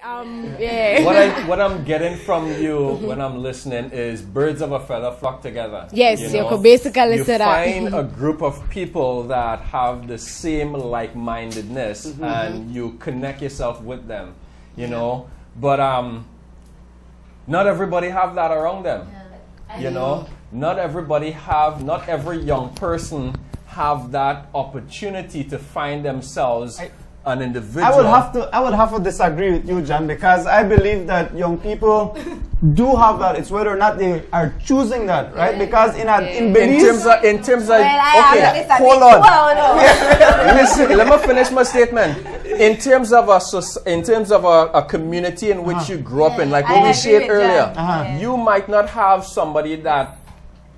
Yeah. What I'm getting from you when I'm listening is birds of a feather flock together. Yes, you could basically say that. You find a group of people that have the same like-mindedness, and you connect yourself with them, you know. But not everybody have that around them, you know. Not every young person have that opportunity to find themselves an individual. I would have to disagree with you, John, because I believe that young people do have that. It's whether or not they are choosing that, right? Because in Belize, in terms of okay, hold on. Listen, let me finish my statement. In terms of a community in which you grew up in, like what we shared earlier, you might not have somebody that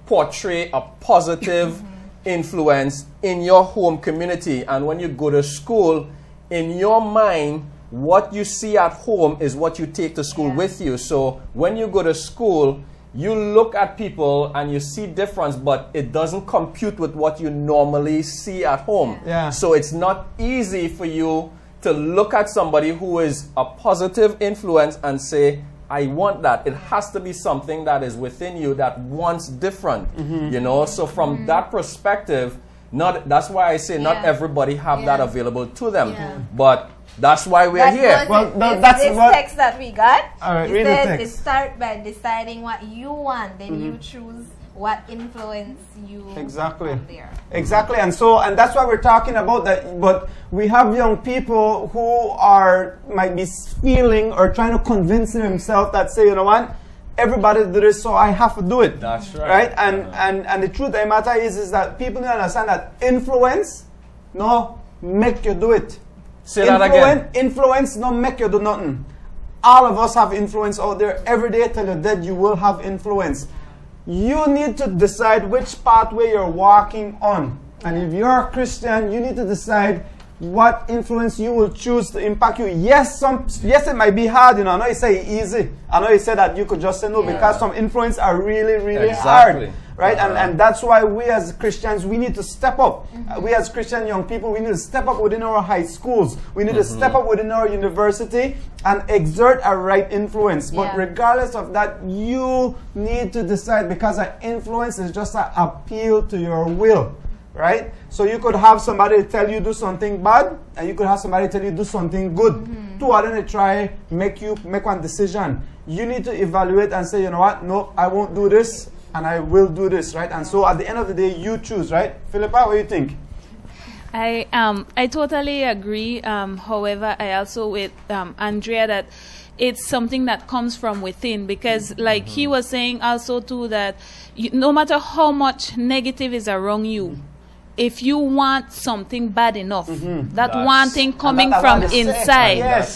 portray a positive influence in your home community, and when you go to school, in your mind, what you see at home is what you take to school with you. So when you go to school, you look at people and you see difference, but it doesn't compute with what you normally see at home. So it's not easy for you to look at somebody who is a positive influence and say, I want that. It has to be something that is within you that wants different, you know. So from that perspective, that's why I say not everybody have that available to them, but that's why we are here. Well, that's this text that we got. All right, it says it start by deciding what you want, then you choose what influence you from there. Exactly, and that's why we're talking about that. But we have young people who might be feeling or trying to convince themselves that say, you know what, everybody do this, so I have to do it. That's right. Right? And the truth of the matter is that people don't understand that influence no make you do it. Say that again. Influence no make you do nothing. All of us have influence out there. Every day till you're dead, you will have influence. You need to decide which pathway you're walking on. And if you're a Christian, you need to decide what influence you will choose to impact you. Yes, it might be hard. You know, I know you say easy. I know you say that you could just say no because some influence are really, really hard. Right? And that's why we as Christians, we need to step up. We as Christian young people, we need to step up within our high schools. We need to step up within our university and exert a right influence. But regardless of that, you need to decide, because an influence is just an appeal to your will. Right? So you could have somebody tell you do something bad, and you could have somebody tell you do something good. Two are going to try make one decision. You need to evaluate and say, you know what, no, I won't do this, and I will do this, right? And so at the end of the day, you choose, right? Philippa, what do you think? I totally agree. However, I also with Andrea that it's something that comes from within, because like he was saying also too that no matter how much negative is around you, if you want something bad enough, that one thing coming from inside,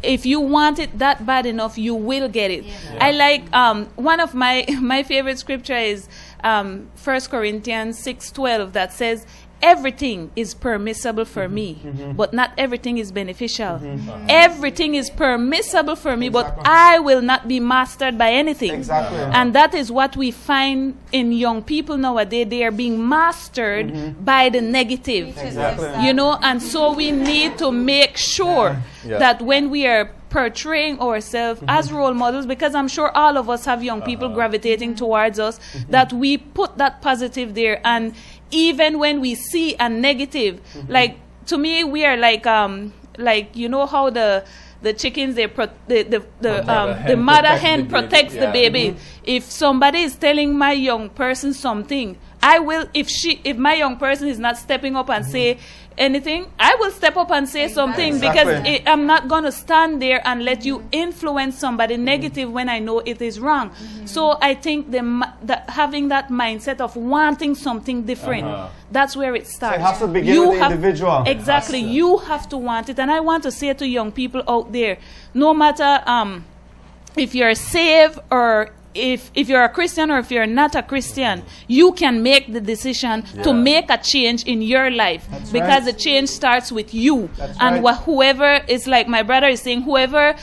if you want it that bad enough, you will get it. I like one of my favorite scripture is 1 Corinthians 6:12 that says, everything is permissible for me, but not everything is beneficial. Everything is permissible for me, but I will not be mastered by anything. And that is what we find in young people nowadays. They are being mastered by the negative. You know, and so we need to make sure that when we are portraying ourselves as role models, because I'm sure all of us have young people gravitating towards us, that we put that positive there. And even when we see a negative, like to me, we are like you know how the chickens, the mother hen protects the baby. If somebody is telling my young person something, I will, if my young person is not stepping up and say anything, I will step up and say something, because I'm not going to stand there and let you influence somebody negative when I know it is wrong. So I think having that mindset of wanting something different, that's where it starts. So it has to begin with the individual. Exactly. You have to want it. And I want to say to young people out there, no matter if you're saved or if you're a Christian or if you're not a Christian, you can make the decision to make a change in your life, because the change starts with you. And whoever is, like my brother is saying, whoever,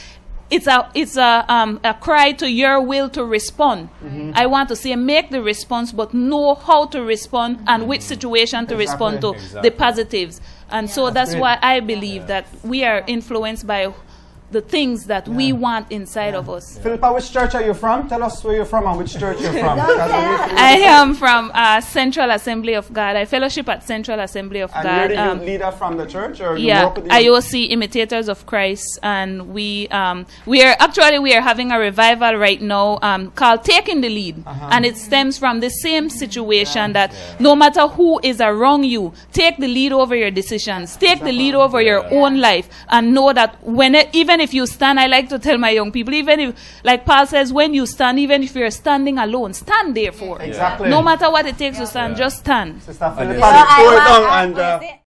it's a cry to your will to respond. I want to say make the response, but know how to respond and which situation to respond to, the positives. And so that's why I believe that we are influenced by the things that we want inside of us. Philippa, which church are you from? Tell us where you're from and which church you're from. I am from Central Assembly of God. I fellowship at Central Assembly of God. And you're the leader from the church? Or you yeah, work with the IOC, Imitators of Christ. And we are having a revival right now called Taking the Lead. And it stems from the same situation that no matter who is around you, take the lead over your decisions. Take the lead over your own life. And know that even if you stand, I like to tell my young people, even if, like Paul says, when you stand, even if you're standing alone, stand therefore. Exactly. No matter what it takes to stand, just stand. Sister Philippa,